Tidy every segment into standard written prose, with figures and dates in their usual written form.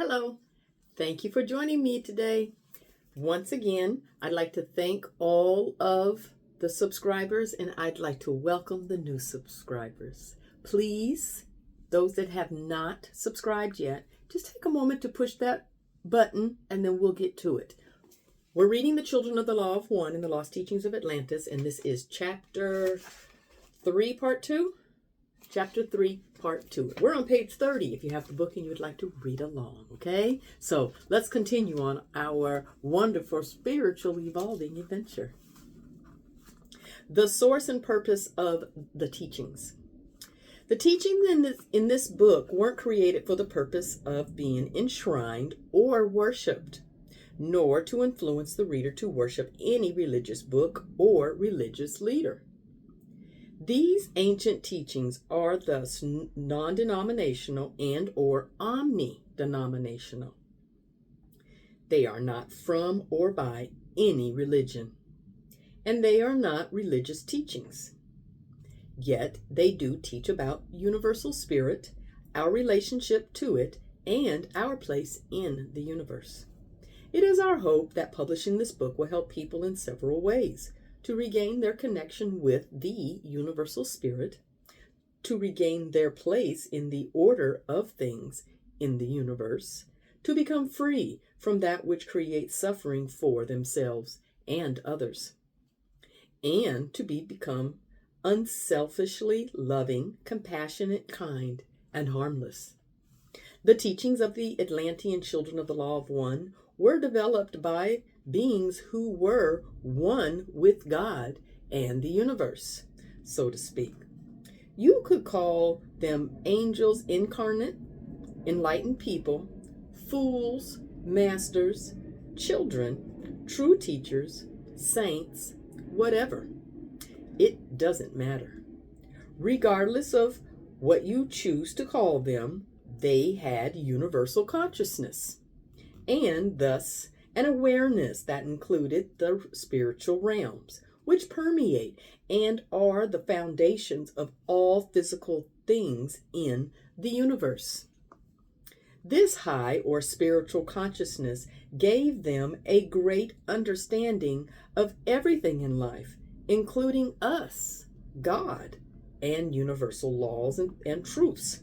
Hello, thank you for joining me today. Once again, I'd like to thank all of the subscribers and I'd like to welcome the new subscribers. Please, those that have not subscribed yet, just take a moment to push that button and then we'll get to it. We're reading The Children of the Law of One in the Lost Teachings of Atlantis, and this is Chapter 3, Part 2. Chapter 3, Part 2. We're on page 30 if you have the book and you would like to read along, okay? So let's continue on our wonderful spiritual evolving adventure. The source and purpose of the teachings. The teachings in this book weren't created for the purpose of being enshrined or worshipped, nor to influence the reader to worship any religious book or religious leader. These ancient teachings are thus non-denominational and or omni-denominational. They are not from or by any religion, and they are not religious teachings. Yet they do teach about universal spirit, our relationship to it, and our place in the universe. It is our hope that publishing this book will help people in several ways: to regain their connection with the universal spirit, to regain their place in the order of things in the universe, to become free from that which creates suffering for themselves and others, and to become unselfishly loving, compassionate, kind, and harmless. The teachings of the Atlantean children of the Law of One were developed by beings who were one with God and the universe, so to speak. You could call them angels incarnate, enlightened people, fools, masters, children, true teachers, saints, whatever. It doesn't matter. Regardless of what you choose to call them, they had universal consciousness, and thus an awareness that included the spiritual realms, which permeate and are the foundations of all physical things in the universe. This high or spiritual consciousness gave them a great understanding of everything in life, including us, God, and universal laws and truths.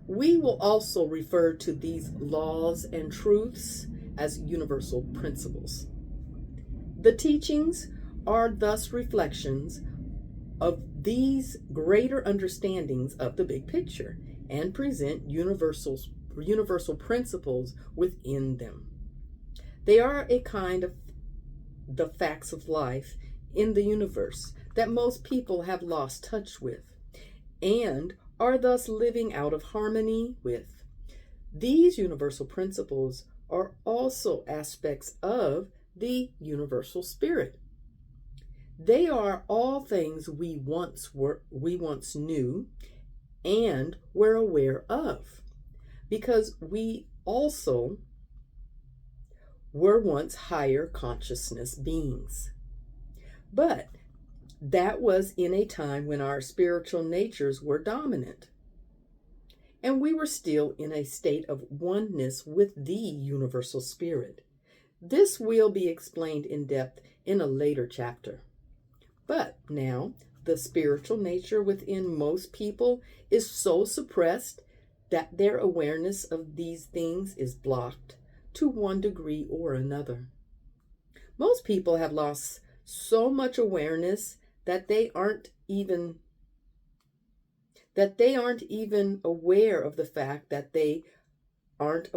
We will also refer to these laws and truths as universal principles. The teachings are thus reflections of these greater understandings of the big picture and present universal principles within them. They are a kind of the facts of life in the universe that most people have lost touch with and are thus living out of harmony with. These universal principles are also aspects of the universal spirit. They are all things we once knew and were aware of, because we also were once higher consciousness beings. But that was in a time when our spiritual natures were dominant, and we were still in a state of oneness with the universal spirit. This will be explained in depth in a later chapter. But now, the spiritual nature within most people is so suppressed that their awareness of these things is blocked to one degree or another. Most people have lost so much awareness that they aren't even aware of the fact that they aren't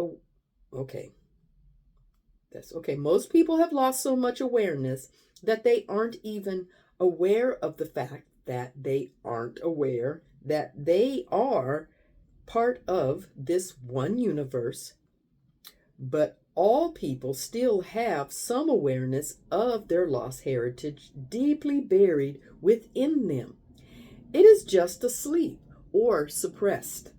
most people have lost so much awareness that they aren't even aware of the fact that they aren't aware that they are part of this one universe. But all people still have some awareness of their lost heritage deeply buried within them. It is just asleep or suppressed.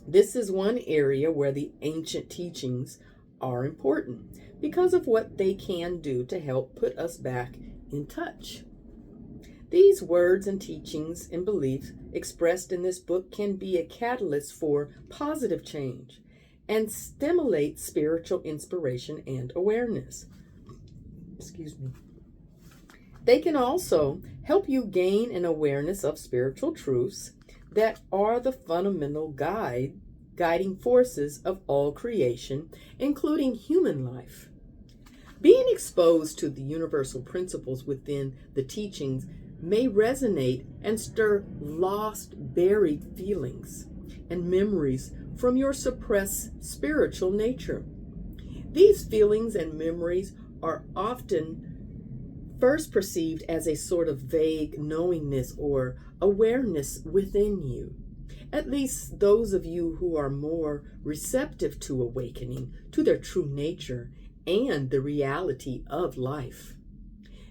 This is one area where the ancient teachings are important because of what they can do to help put us back in touch. These words and teachings and beliefs expressed in this book can be a catalyst for positive change and stimulate spiritual inspiration and awareness. Excuse me. They can also help you gain an awareness of spiritual truths that are the fundamental guiding forces of all creation, including human life. Being exposed to the universal principles within the teachings may resonate and stir lost, buried feelings and memories from your suppressed spiritual nature. These feelings and memories are often first perceived as a sort of vague knowingness or awareness within you. At least those of you who are more receptive to awakening to their true nature and the reality of life.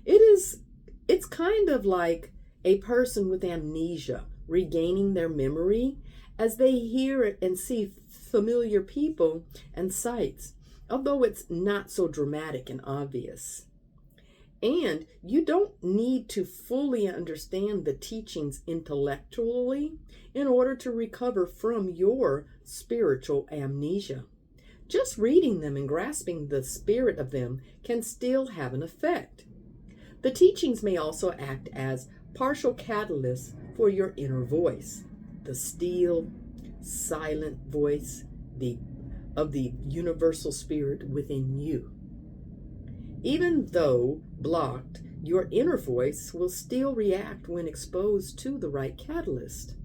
It's kind of like a person with amnesia regaining their memory as they hear and see familiar people and sights, although it's not so dramatic and obvious. And you don't need to fully understand the teachings intellectually in order to recover from your spiritual amnesia. Just reading them and grasping the spirit of them can still have an effect. The teachings may also act as partial catalysts for your inner voice, the still, silent voice of the universal spirit within you. Even though blocked, your inner voice will still react when exposed to the right catalyst,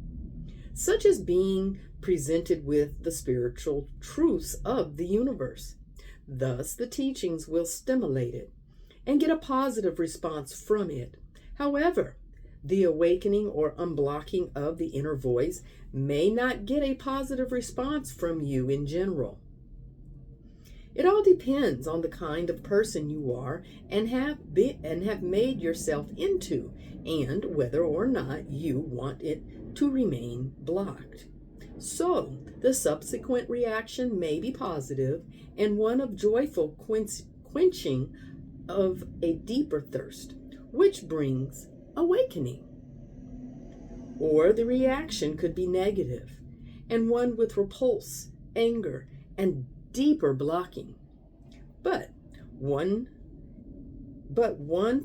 such as being presented with the spiritual truths of the universe. Thus, the teachings will stimulate it and get a positive response from it. However, the awakening or unblocking of the inner voice may not get a positive response from you in general. It all depends on the kind of person you are and have made yourself into, and whether or not you want it to remain blocked. So, the subsequent reaction may be positive and one of joyful quenching of a deeper thirst, which brings awakening. Or the reaction could be negative and one with repulse, anger, and deeper blocking. But one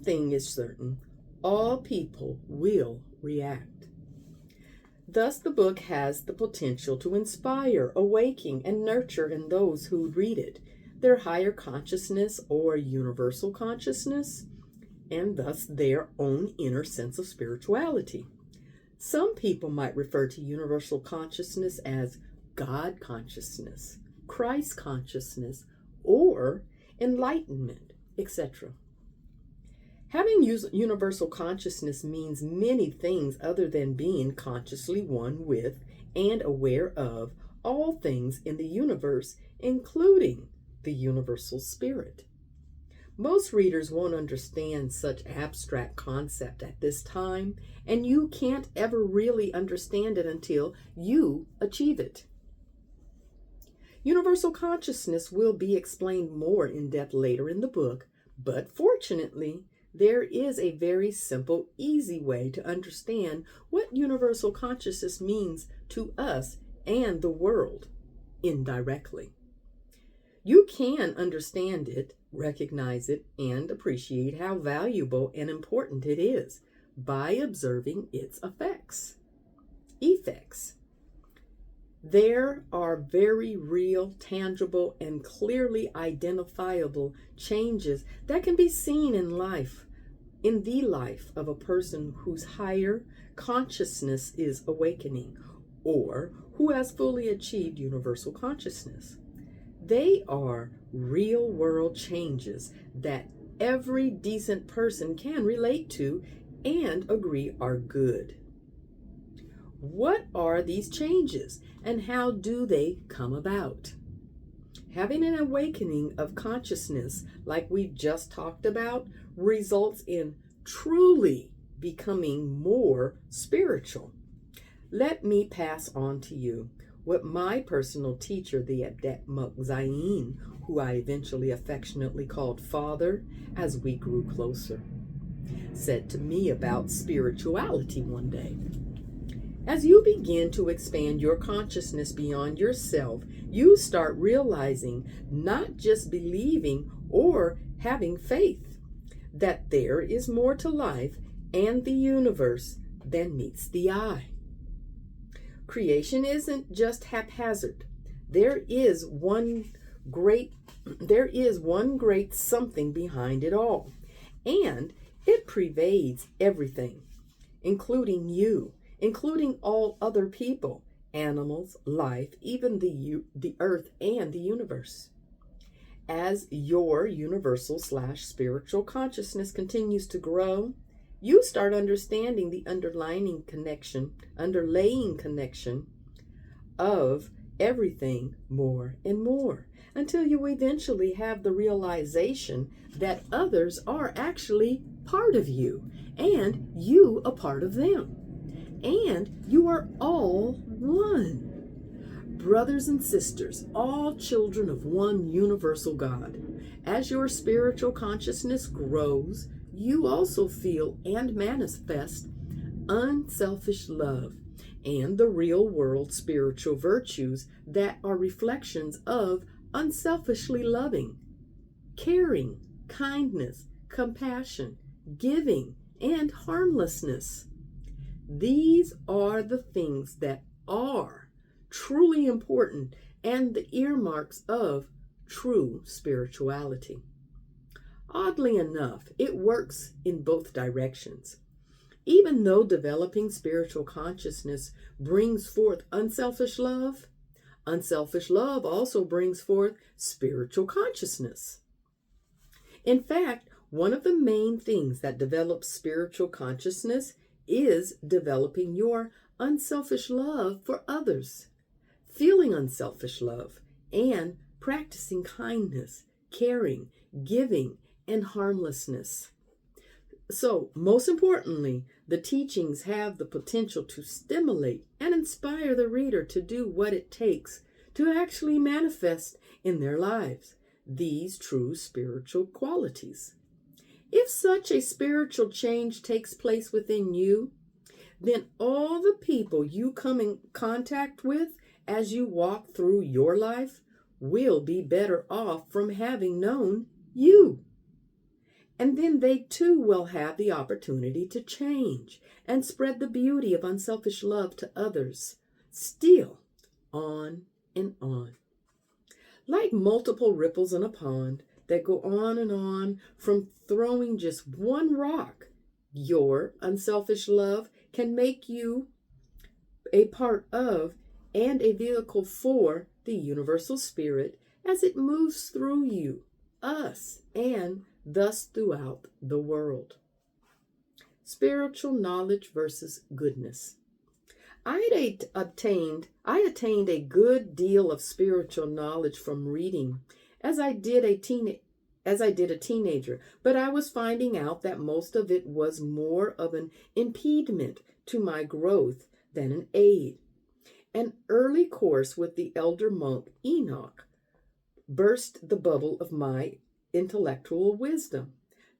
thing is certain: all people will react. Thus, the book has the potential to inspire, awaken, and nurture in those who read it their higher consciousness or universal consciousness, and thus their own inner sense of spirituality. Some people might refer to universal consciousness as God consciousness, Christ consciousness, or enlightenment, etc. Having universal consciousness means many things other than being consciously one with and aware of all things in the universe, including the universal spirit. Most readers won't understand such abstract concept at this time, and you can't ever really understand it until you achieve it. Universal consciousness will be explained more in depth later in the book, but fortunately, there is a very simple, easy way to understand what universal consciousness means to us and the world indirectly. You can understand it, recognize it, and appreciate how valuable and important it is by observing its effects. There are very real, tangible, and clearly identifiable changes that can be seen in the life of a person whose higher consciousness is awakening, or who has fully achieved universal consciousness. They are real-world changes that every decent person can relate to and agree are good. What are these changes and how do they come about? Having an awakening of consciousness, like we've just talked about, results in truly becoming more spiritual. Let me pass on to you what my personal teacher, the Adept Zayin, who I eventually affectionately called Father as we grew closer, said to me about spirituality one day. As you begin to expand your consciousness beyond yourself, you start realizing, not just believing or having faith, that there is more to life and the universe than meets the eye. Creation isn't just haphazard. There is one great something behind it all, and it pervades everything, including you, including all other people, animals, life, even the earth and the universe. As your universal/spiritual consciousness continues to grow, you start understanding the underlying connection of everything more and more, until you eventually have the realization that others are actually part of you, and you a part of them, and you are all one. Brothers and sisters, all children of one universal God. As your spiritual consciousness grows, you also feel and manifest unselfish love and the real world spiritual virtues that are reflections of unselfishly loving, caring, kindness, compassion, giving, and harmlessness. These are the things that are truly important and the earmarks of true spirituality. Oddly enough, it works in both directions. Even though developing spiritual consciousness brings forth unselfish love also brings forth spiritual consciousness. In fact, one of the main things that develops spiritual consciousness is developing your unselfish love for others, feeling unselfish love, and practicing kindness, caring, giving, and harmlessness. So, most importantly, the teachings have the potential to stimulate and inspire the reader to do what it takes to actually manifest in their lives these true spiritual qualities. If such a spiritual change takes place within you, then all the people you come in contact with as you walk through your life will be better off from having known you. And then they too will have the opportunity to change and spread the beauty of unselfish love to others. Still, on and on. Like multiple ripples in a pond that go on and on from throwing just one rock, your unselfish love can make you a part of and a vehicle for the universal spirit as it moves through you, us, and thus throughout the world. Spiritual knowledge versus goodness. I attained a good deal of spiritual knowledge from reading as I did a teenager, but I was finding out that most of it was more of an impediment to my growth than an aid. An early course with the elder monk Enoch burst the bubble of my intellectual wisdom.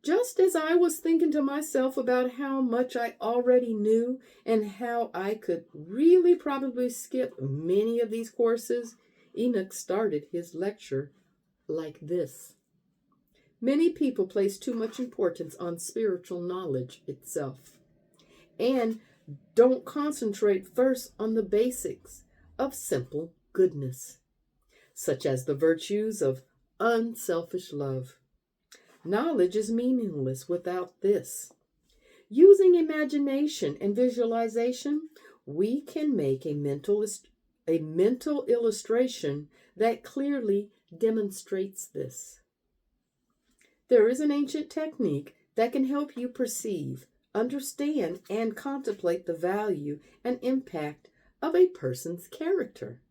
Just as I was thinking to myself about how much I already knew and how I could really probably skip many of these courses, Enoch started his lecture like this. Many people place too much importance on spiritual knowledge itself and don't concentrate first on the basics of simple goodness, such as the virtues of unselfish love. Knowledge is meaningless without this. Using imagination and visualization, we can make a mental illustration that clearly demonstrates this. There is an ancient technique that can help you perceive, understand, and contemplate the value and impact of a person's character.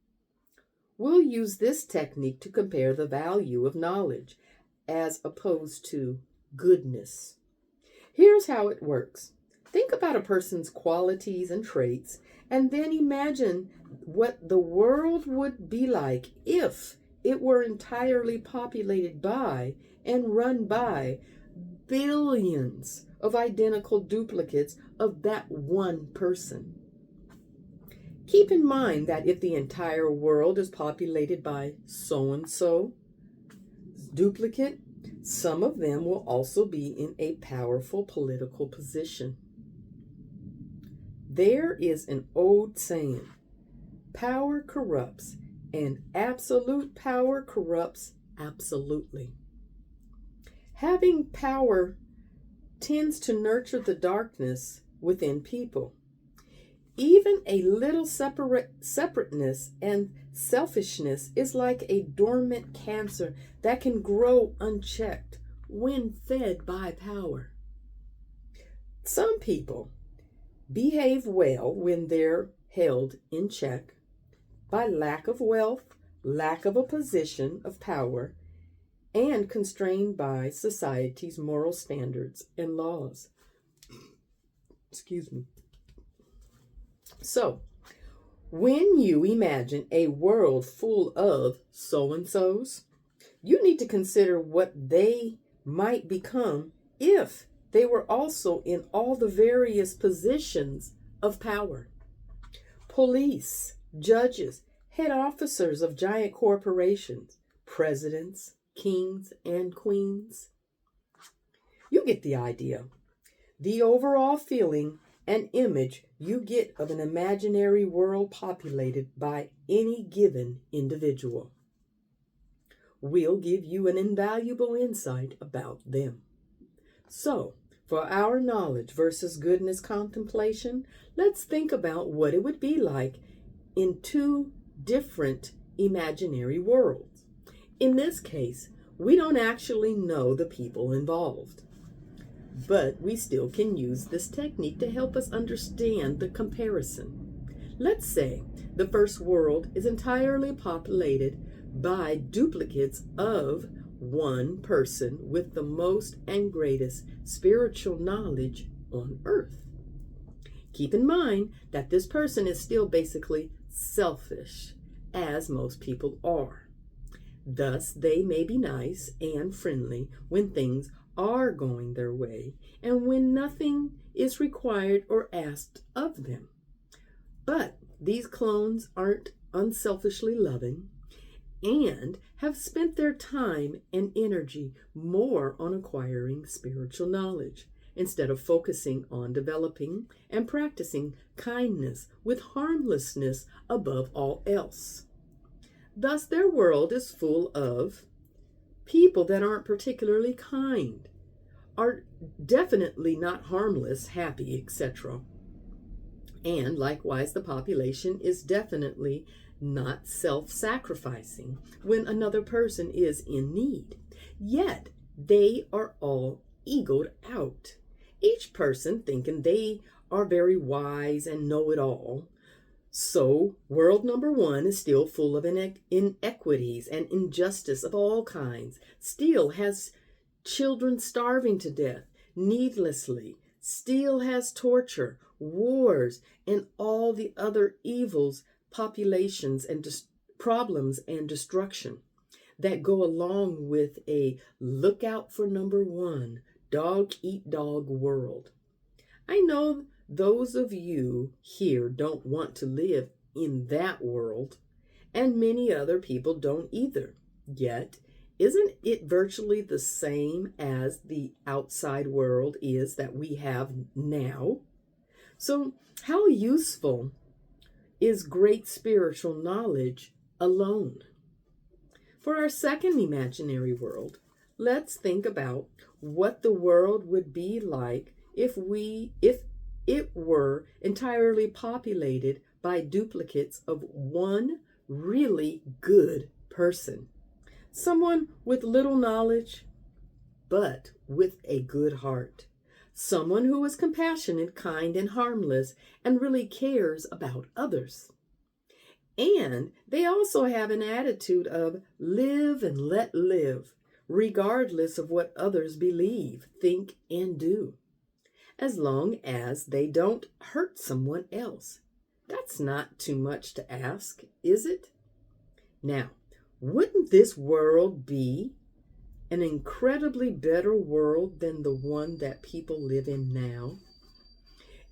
We'll use this technique to compare the value of knowledge as opposed to goodness. Here's how it works. Think about a person's qualities and traits, and then imagine what the world would be like if it were entirely populated by and run by billions of identical duplicates of that one person. Keep in mind that if the entire world is populated by so-and-so duplicate, some of them will also be in a powerful political position. There is an old saying, power corrupts, and absolute power corrupts absolutely. Having power tends to nurture the darkness within people. Even a little separateness and selfishness is like a dormant cancer that can grow unchecked when fed by power. Some people behave well when they're held in check by lack of wealth, lack of a position of power, and constrained by society's moral standards and laws. Excuse me. So, when you imagine a world full of so-and-sos, you need to consider what they might become if they were also in all the various positions of power. Police, judges, head officers of giant corporations, presidents, kings, and queens. You get the idea. The overall feeling and image you get of an imaginary world populated by any given individual will give you an invaluable insight about them. So, for our knowledge versus goodness contemplation, let's think about what it would be like in two different imaginary worlds. In this case, we don't actually know the people involved, but we still can use this technique to help us understand the comparison. Let's say the first world is entirely populated by duplicates of one person with the most and greatest spiritual knowledge on earth. Keep in mind that this person is still basically selfish, as most people are. Thus, they may be nice and friendly when things are going their way and when nothing is required or asked of them. But these clones aren't unselfishly loving and have spent their time and energy more on acquiring spiritual knowledge instead of focusing on developing and practicing kindness with harmlessness above all else. Thus, their world is full of people that aren't particularly kind, are definitely not harmless, happy, etc. And likewise, the population is definitely not self-sacrificing when another person is in need. Yet, they are all egoed out, each person thinking they are very wise and know it all. So, world number one is still full of inequities and injustice of all kinds, still has children starving to death needlessly, still has torture, wars, and all the other evils, populations, and problems and destruction that go along with a look out for number one, dog eat dog world. I know those of you here don't want to live in that world, and many other people don't either. Yet, isn't it virtually the same as the outside world is that we have now? So, how useful is great spiritual knowledge alone? For our second imaginary world, let's think about what the world would be like if it were entirely populated by duplicates of one really good person. Someone with little knowledge, but with a good heart. Someone who is compassionate, kind, and harmless, and really cares about others. And they also have an attitude of live and let live, regardless of what others believe, think, and do. As long as they don't hurt someone else. That's not too much to ask, is it? Now, wouldn't this world be an incredibly better world than the one that people live in now?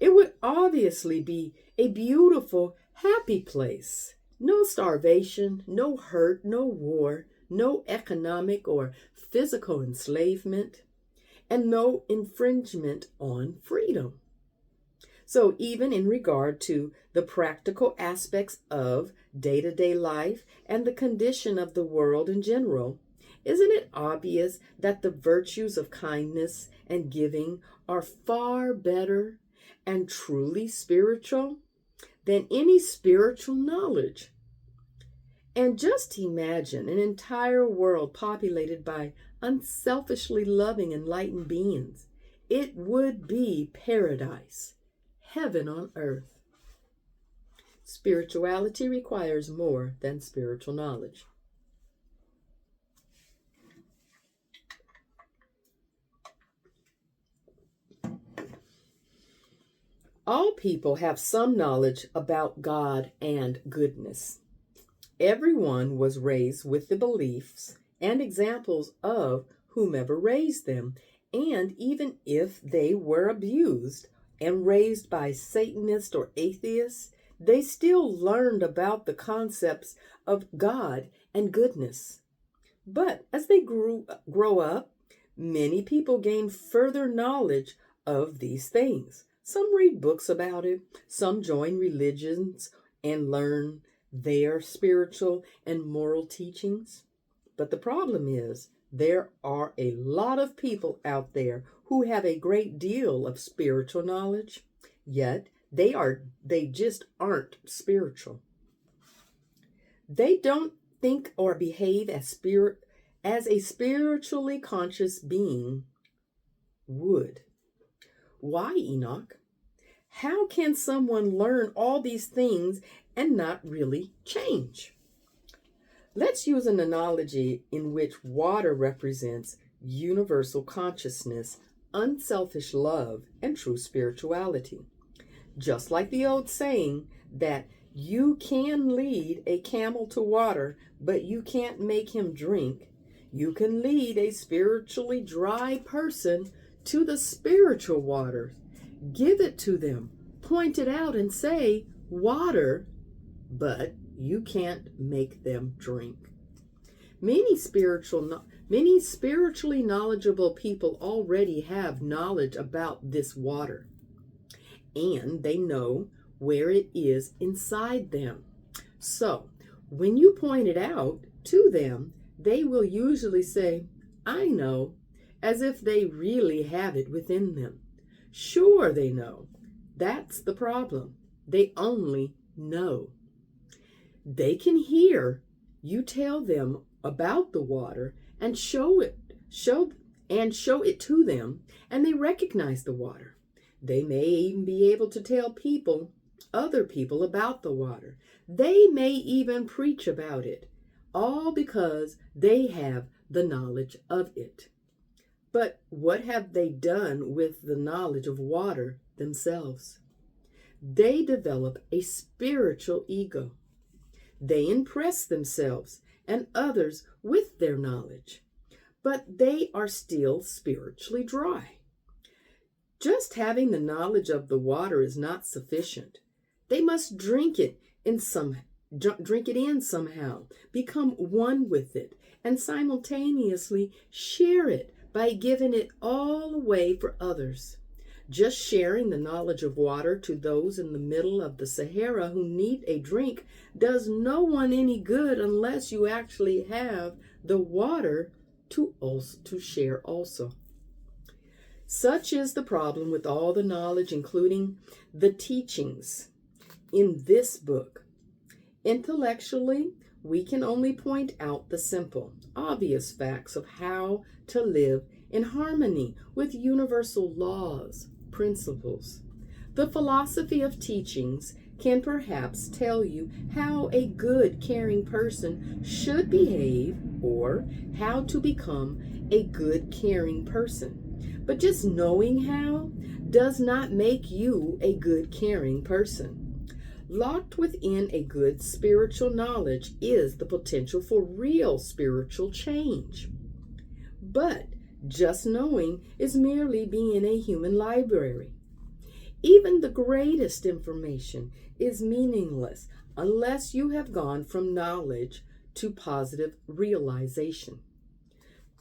It would obviously be a beautiful, happy place. No starvation, no hurt, no war, no economic or physical enslavement, and no infringement on freedom. So even in regard to the practical aspects of day-to-day life and the condition of the world in general, isn't it obvious that the virtues of kindness and giving are far better and truly spiritual than any spiritual knowledge? And just imagine an entire world populated by unselfishly loving, enlightened beings. It would be paradise, heaven on earth. Spirituality requires more than spiritual knowledge. All people have some knowledge about God and goodness. Everyone was raised with the beliefs and examples of whomever raised them, and even if they were abused and raised by Satanists or atheists, they still learned about the concepts of God and goodness. But as they grow up, many people gain further knowledge of these things. Some read books about it, some join religions and learn their spiritual and moral teachings. But the problem is, there are a lot of people out there who have a great deal of spiritual knowledge, yet they just aren't spiritual. They don't think or behave as a spiritually conscious being would. Why, Enoch? How can someone learn all these things and not really change? Let's use an analogy in which water represents universal consciousness, unselfish love, and true spirituality. Just like the old saying that you can lead a camel to water, but you can't make him drink, you can lead a spiritually dry person to the spiritual waters. Give it to them, point it out and say, water, but you can't make them drink. Many spiritually knowledgeable people already have knowledge about this water, and they know where it is inside them. So when you point it out to them, they will usually say, I know, as if they really have it within them. Sure, they know. That's the problem. They only know. They can hear you tell them about the water and show it to them, and they recognize the water. They may even be able to tell other people about the water. They may even preach about it, all because they have the knowledge of it. But what have they done with the knowledge of water themselves? They develop a spiritual ego. They impress themselves and others with their knowledge, but they are still spiritually dry. Just having the knowledge of the water is not sufficient. They must drink it in somehow, become one with it, and simultaneously share it by giving it all away for others. Just sharing the knowledge of water to those in the middle of the Sahara who need a drink does no one any good unless you actually have the water to share also. Such is the problem with all the knowledge, including the teachings in this book. Intellectually, we can only point out the simple, obvious facts of how to live in harmony with universal laws, principles. The philosophy of teachings can perhaps tell you how a good, caring person should behave or how to become a good, caring person. But just knowing how does not make you a good, caring person. Locked within a good spiritual knowledge is the potential for real spiritual change. But just knowing is merely being a human library. Even the greatest information is meaningless unless you have gone from knowledge to positive realization,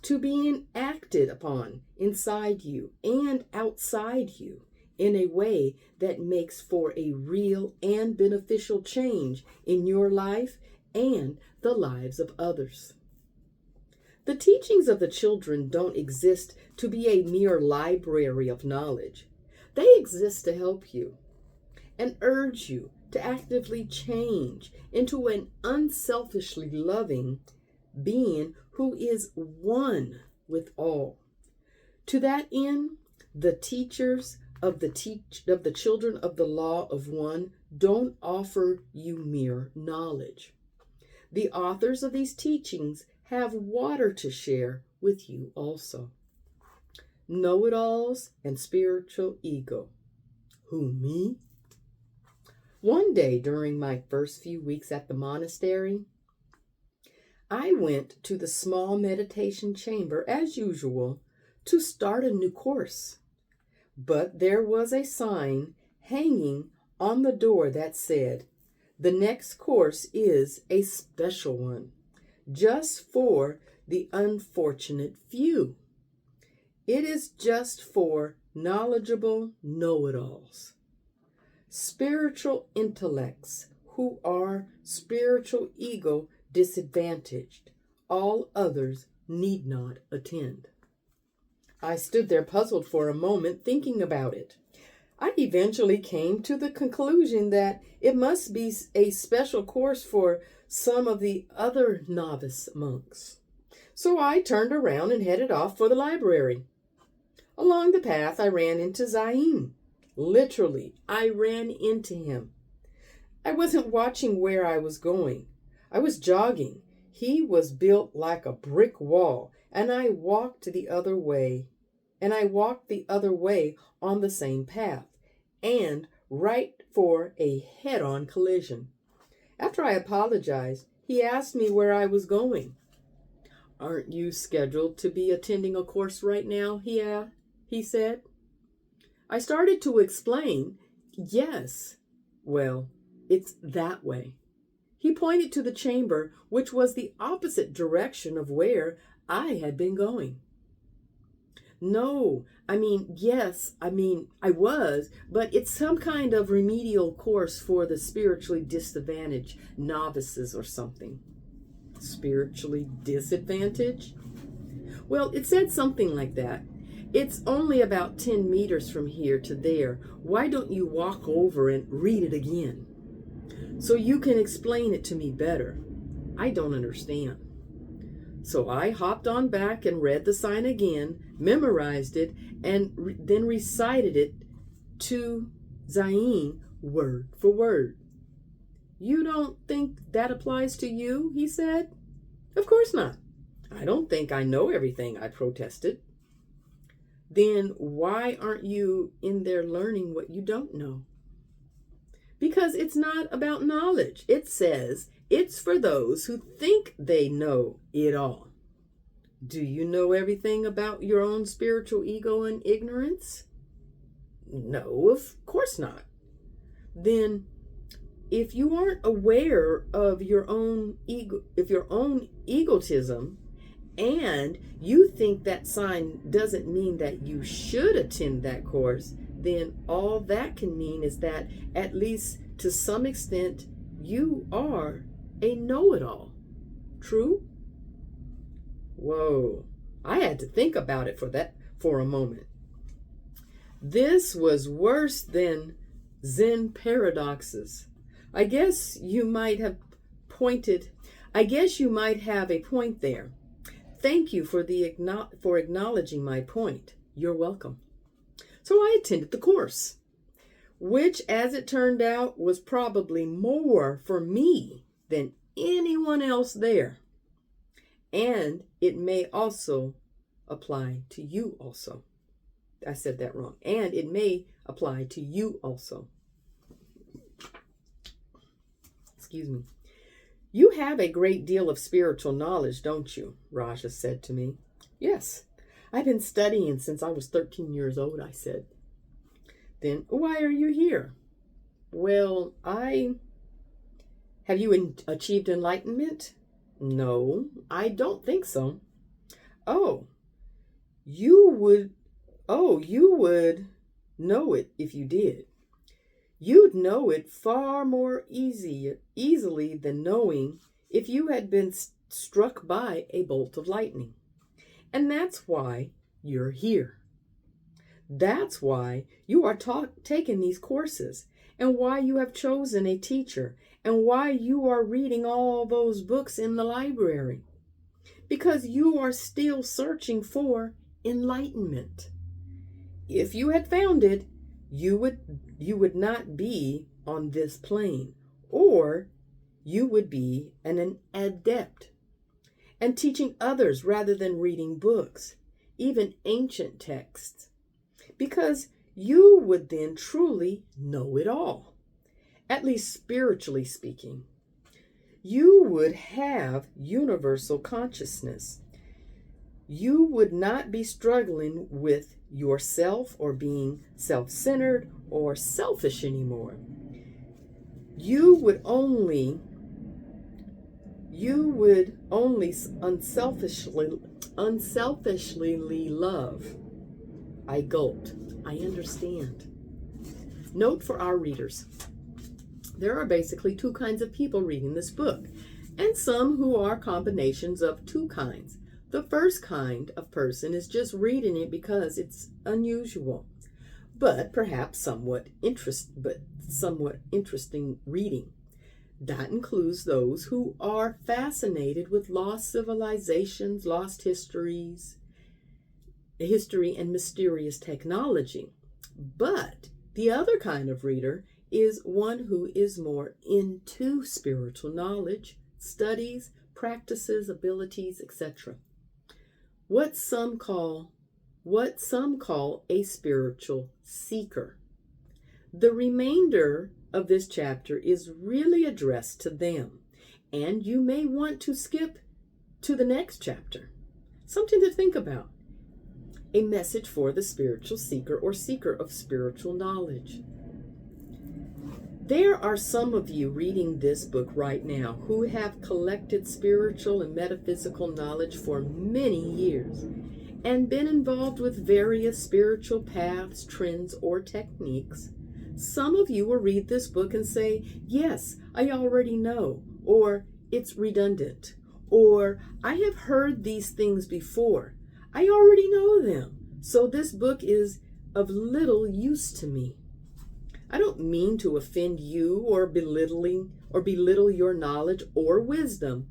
to being acted upon inside you and outside you in a way that makes for a real and beneficial change in your life and the lives of others. The teachings of the children don't exist to be a mere library of knowledge. They exist to help you and urge you to actively change into an unselfishly loving being who is one with all. To that end, the teachers of the children of the law of one don't offer you mere knowledge. The authors of these teachings have water to share with you also. Know-it-alls and spiritual ego. Who, me? One day during my first few weeks at the monastery, I went to the small meditation chamber as usual to start a new course. But there was a sign hanging on the door that said, "The next course is a special one, just for the unfortunate few. It is just for knowledgeable know-it-alls, spiritual intellects who are spiritual ego disadvantaged. All others need not attend." I stood there puzzled for a moment, thinking about it. I eventually came to the conclusion that it must be a special course for some of the other novice monks. So I turned around and headed off for the library. Along the path, I ran into Zaim. Literally, I ran into him. I wasn't watching where I was going. I was jogging. He was built like a brick wall, and I walked the other way. On the same path, and right for a head-on collision. After I apologized, he asked me where I was going. "Aren't you scheduled to be attending a course right now?" he said. I started to explain, "Yes, well, it's that way." He pointed to the chamber, which was the opposite direction of where I had been going. I was, but it's some kind of remedial course for the spiritually disadvantaged novices or something. Spiritually disadvantaged? Well, it said something like that. It's only about 10 meters from here to there. Why don't you walk over and read it again, so you can explain it to me better? I don't understand. So I hopped on back and read the sign again, memorized it, and then recited it to Zain word for word. "You don't think that applies to you?" he said. "Of course not. I don't think I know everything," I protested. "Then why aren't you in there learning what you don't know?" "Because it's not about knowledge. It says it's for those who think they know it all." "Do you know everything about your own spiritual ego and ignorance?" "No, of course not." "Then if you aren't aware of your own egotism, and you think that sign doesn't mean that you should attend that course, then all that can mean is that, at least to some extent, you are a know-it-all. True?" Whoa, I had to think about it for a moment. This was worse than Zen paradoxes. I guess you might have a point there. Thank you for acknowledging my point. You're welcome. So I attended the course, which, as it turned out, was probably more for me than anyone else there. And it may also apply to you also. I said that wrong. And it may apply to you also. Excuse me. "You have a great deal of spiritual knowledge, don't you?" Raja said to me. "Yes, I've been studying since I was 13 years old," I said. Then why are you here? Well, have you achieved enlightenment? No, I don't think so. Oh, you would, you would know it if you did. You'd know it far more easily than knowing if you had been struck by a bolt of lightning. And that's why you're here. That's why you are taking these courses, and why you have chosen a teacher, and why you are reading all those books in the library. Because you are still searching for enlightenment. If you had found it, you would not be on this plane, or you would be an adept and teaching others rather than reading books, even ancient texts, because you would then truly know it all, at least spiritually speaking. You would have universal consciousness. You would not be struggling with yourself or being self-centered or selfish anymore. You would only unselfishly love. I gulped. I understand. Note for our readers. There are basically two kinds of people reading this book, and some who are combinations of two kinds. The first kind of person is just reading it because it's unusual, but perhaps somewhat interesting reading. That includes those who are fascinated with lost civilizations, lost history and mysterious technology. But the other kind of reader is one who is more into spiritual knowledge, studies, practices, abilities, etc. What some call a spiritual seeker. The remainder of this chapter is really addressed to them, and you may want to skip to the next chapter. Something to think about. A message for the spiritual seeker or seeker of spiritual knowledge. There are some of you reading this book right now who have collected spiritual and metaphysical knowledge for many years and been involved with various spiritual paths, trends, or techniques. Some of you will read this book and say, yes, I already know, or it's redundant, or I have heard these things before. I already know them, so this book is of little use to me. I don't mean to offend you or belittle your knowledge or wisdom,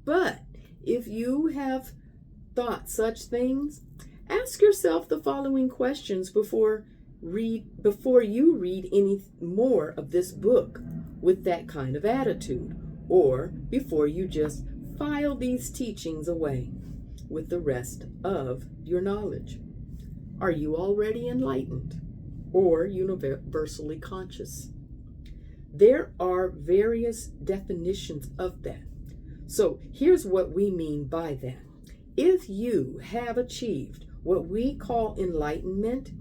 but if you have thought such things, ask yourself the following questions before you read any more of this book with that kind of attitude, or before you just file these teachings away with the rest of your knowledge. Are you already enlightened or universally conscious? There are various definitions of that. So here's what we mean by that. If you have achieved what we call enlightenment,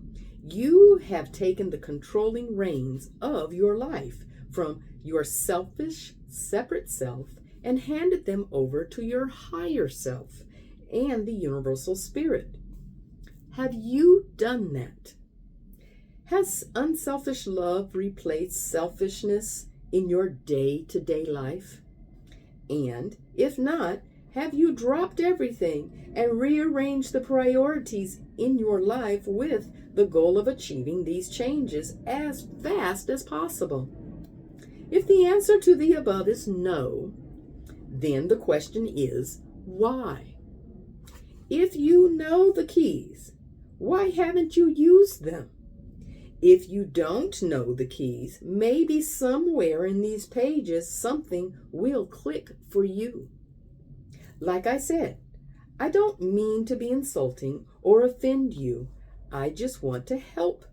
you have taken the controlling reins of your life from your selfish, separate self and handed them over to your higher self and the universal spirit. Have you done that? Has unselfish love replaced selfishness in your day-to-day life? And if not, have you dropped everything and rearranged the priorities in your life with the goal of achieving these changes as fast as possible? If the answer to the above is no, then the question is, why? If you know the keys, why haven't you used them? If you don't know the keys, maybe somewhere in these pages something will click for you. Like I said, I don't mean to be insulting or offend you. I just want to help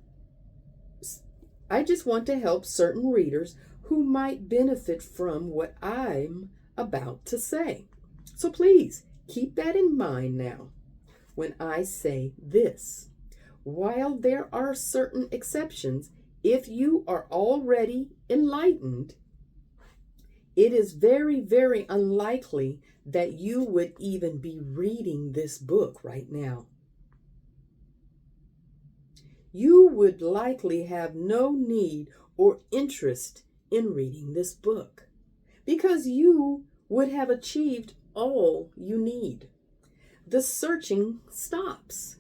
certain readers who might benefit from what I'm about to say. So please keep that in mind now when I say this. While there are certain exceptions, if you are already enlightened, it is very, very unlikely that you would even be reading this book right now. You would likely have no need or interest in reading this book because you would have achieved all you need. The searching stops.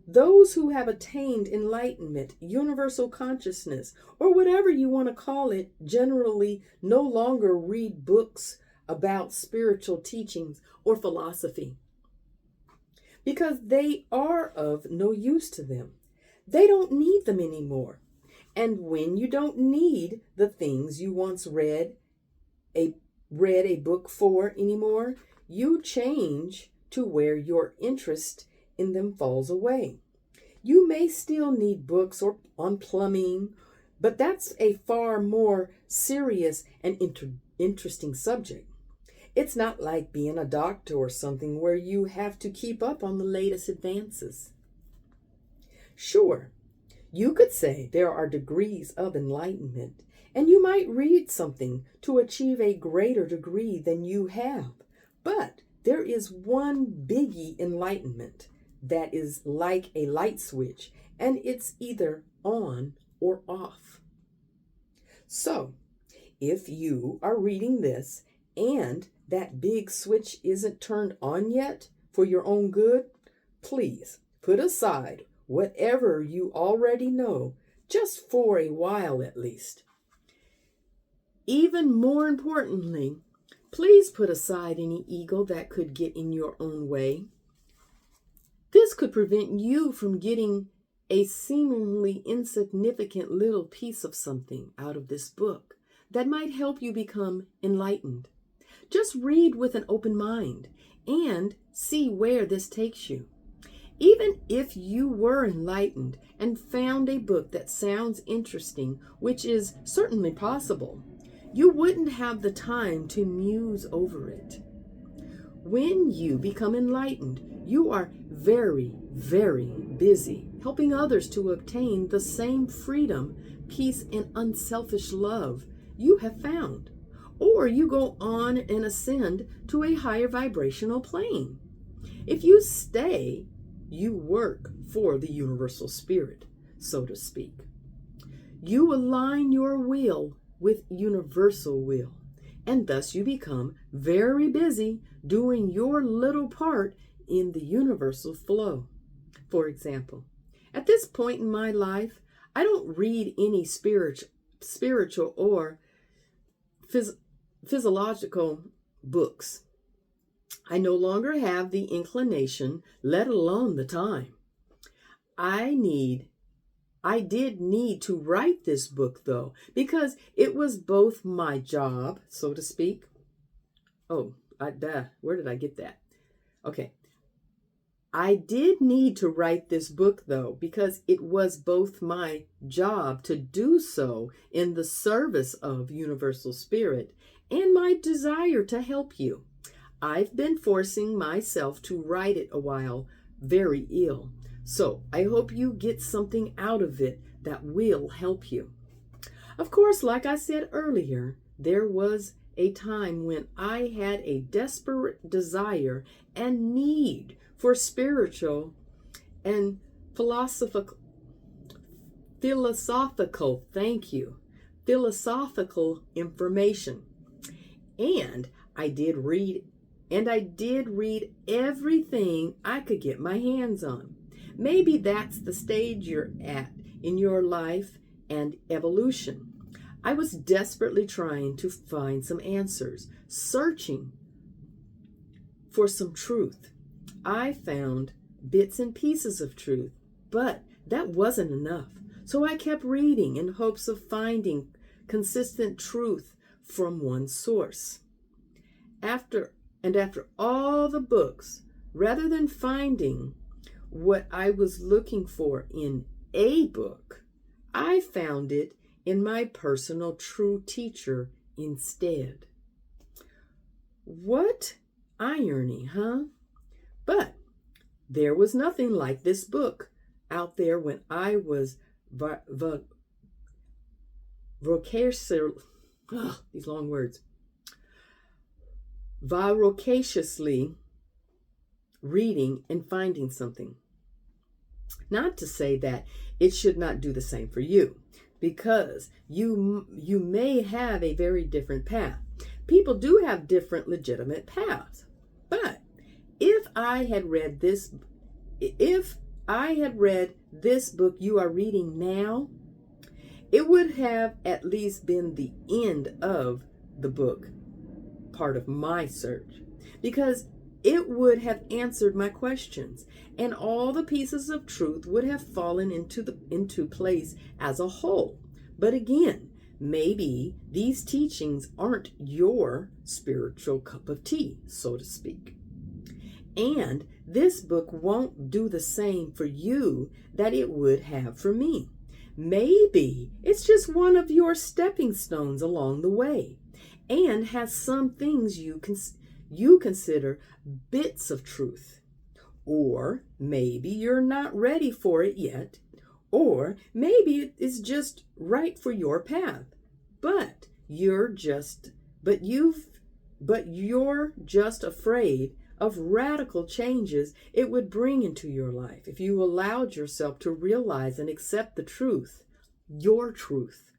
Those who have attained enlightenment, universal consciousness, or whatever you want to call it, generally no longer read books about spiritual teachings or philosophy because they are of no use to them. They don't need them anymore. And when you don't need the things you once read a book for anymore, you change to where your interest in them falls away. You may still need books on plumbing, but that's a far more serious and interesting subject. It's not like being a doctor or something where you have to keep up on the latest advances. Sure, you could say there are degrees of enlightenment, and you might read something to achieve a greater degree than you have. But there is one biggie enlightenment that is like a light switch, and it's either on or off. So, if you are reading this and that big switch isn't turned on yet for your own good, please put aside whatever you already know, just for a while at least. Even more importantly, please put aside any ego that could get in your own way. This could prevent you from getting a seemingly insignificant little piece of something out of this book that might help you become enlightened. Just read with an open mind and see where this takes you. Even if you were enlightened and found a book that sounds interesting, which is certainly possible, you wouldn't have the time to muse over it. When you become enlightened, you are very, very busy helping others to obtain the same freedom, peace, and unselfish love you have found. Or you go on and ascend to a higher vibrational plane. If you stay, you work for the universal spirit, so to speak. You align your will with universal will, and thus you become very busy doing your little part in the universal flow. For example, at this point in my life, I don't read any spiritual or physiological books. I no longer have the inclination, let alone the time. I did need to write this book, though, because it was both my job, so to speak. Where did I get that? Okay. I did need to write this book, though, because it was both my job to do so in the service of Universal Spirit and my desire to help you. I've been forcing myself to write it a while, very ill. So I hope you get something out of it that will help you. Of course, like I said earlier, there was a time when I had a desperate desire and need for spiritual and philosophical information. And I did read everything I could get my hands on. Maybe that's the stage you're at in your life and evolution. I was desperately trying to find some answers, searching for some truth. I found bits and pieces of truth, but that wasn't enough. So I kept reading in hopes of finding consistent truth from one source. After all the books, rather than finding what I was looking for in a book, I found it in my personal true teacher instead. What irony, huh? But there was nothing like this book out there when I was these long words, voraciously reading and finding something. Not to say that it should not do the same for you, because you may have a very different path. People do have different legitimate paths. But if I had read this book you are reading now, it would have at least been the end of the book part of my search, because it would have answered my questions, and all the pieces of truth would have fallen into place as a whole. But again, maybe these teachings aren't your spiritual cup of tea, so to speak. And this book won't do the same for you that it would have for me. Maybe it's just one of your stepping stones along the way, and has some things you consider bits of truth. Or maybe you're not ready for it yet, or maybe it's just right for your path, but you're just afraid of radical changes it would bring into your life if you allowed yourself to realize and accept the truth, your truth.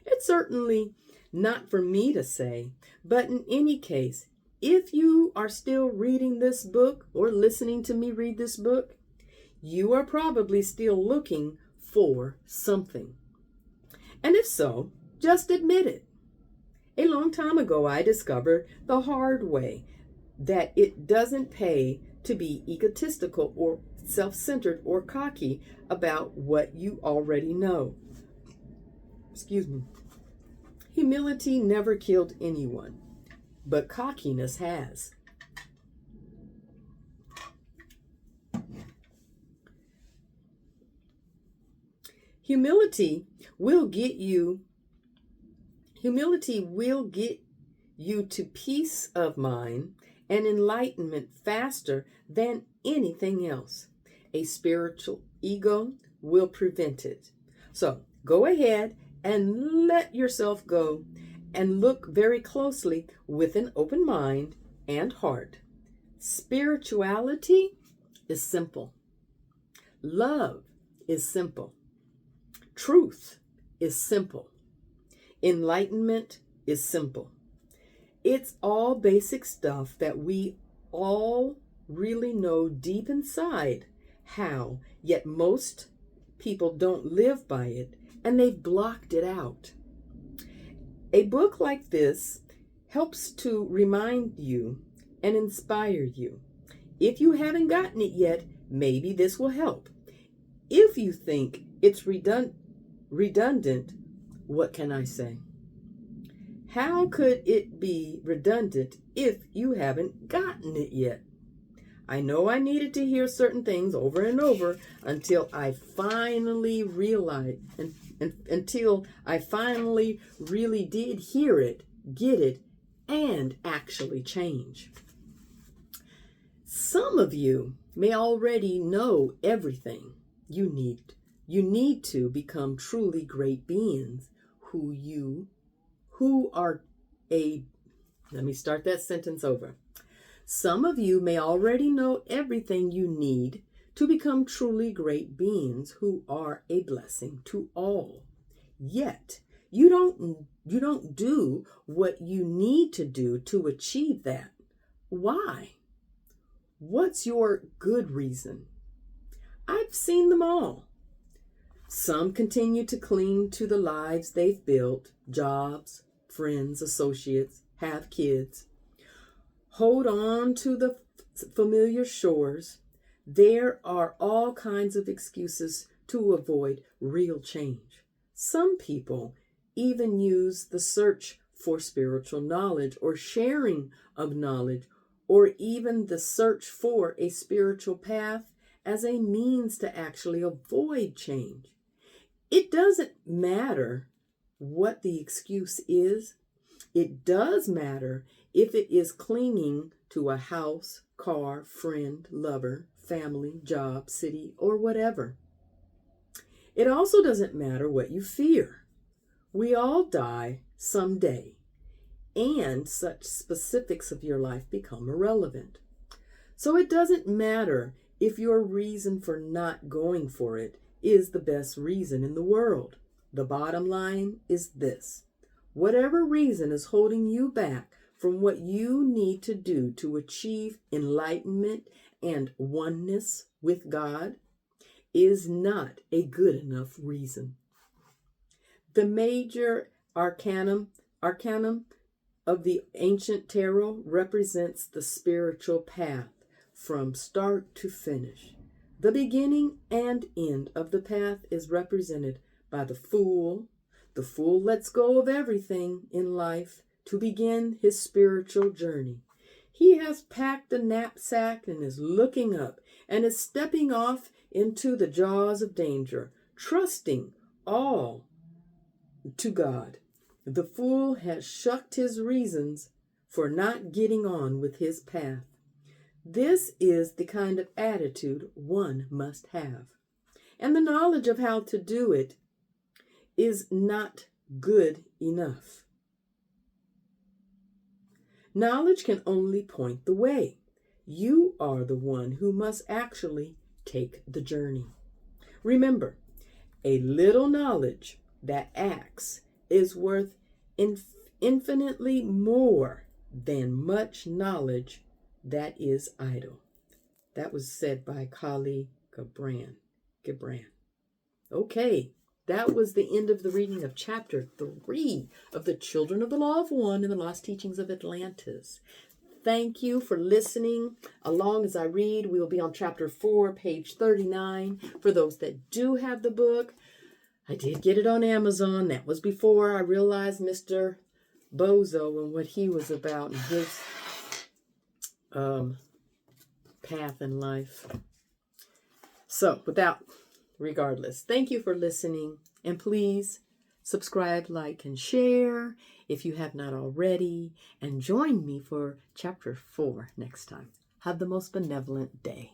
It's certainly not for me to say, but in any case, if you are still reading this book or listening to me read this book, you are probably still looking for something. And if so, just admit it. A long time ago, I discovered the hard way that it doesn't pay to be egotistical or self-centered or cocky about what you already know. Excuse me. Humility never killed anyone, but cockiness has. Humility will get you to peace of mind and enlightenment faster than anything else. A spiritual ego will prevent it. So go ahead and let yourself go and look very closely with an open mind and heart. Spirituality is simple. Love is simple. Truth is simple. Enlightenment is simple. It's all basic stuff that we all really know deep inside how, yet most people don't live by it, and they've blocked it out. A book like this helps to remind you and inspire you. If you haven't gotten it yet, maybe this will help. If you think it's redundant, what can I say? How could it be redundant if you haven't gotten it yet? I know I needed to hear certain things over and over until I finally realized, until I finally really did hear it, get it, and actually change. Some of you may already know everything you need. You need to become truly great beings let me start that sentence over. Some of you may already know everything you need to become truly great beings who are a blessing to all. Yet, you don't do what you need to do to achieve that. Why? What's your good reason? I've seen them all. Some continue to cling to the lives they've built, jobs, friends, associates, have kids. Hold on to the familiar shores. There are all kinds of excuses to avoid real change. Some people even use the search for spiritual knowledge or sharing of knowledge, or even the search for a spiritual path as a means to actually avoid change. It doesn't matter what the excuse is. It does matter if it is clinging to a house, car, friend, lover, family, job, city, or whatever. It also doesn't matter what you fear. We all die someday, and such specifics of your life become irrelevant. So it doesn't matter if your reason for not going for it is the best reason in the world. The bottom line is this: whatever reason is holding you back from what you need to do to achieve enlightenment and oneness with God is not a good enough reason. The major arcanum of the ancient tarot represents the spiritual path from start to finish. The beginning and end of the path is represented by the Fool. The Fool lets go of everything in life to begin his spiritual journey. He has packed a knapsack and is looking up and is stepping off into the jaws of danger, trusting all to God. The Fool has shucked his reasons for not getting on with his path. This is the kind of attitude one must have. And the knowledge of how to do it is not good enough. Knowledge can only point the way. You are the one who must actually take the journey. Remember, a little knowledge that acts is worth infinitely more than much knowledge that is idle. That was said by Kali Gibran. Okay, that was the end of the reading of chapter 3 of the Children of the Law of One in the Lost Teachings of Atlantis. Thank you for listening along as I read. We will be on chapter 4, page 39. For those that do have the book, I did get it on Amazon. That was before I realized Mr. Bozo and what he was about and his path in life. So, regardless, thank you for listening. And please subscribe, like, and share if you have not already. And join me for chapter 4 next time. Have the most benevolent day.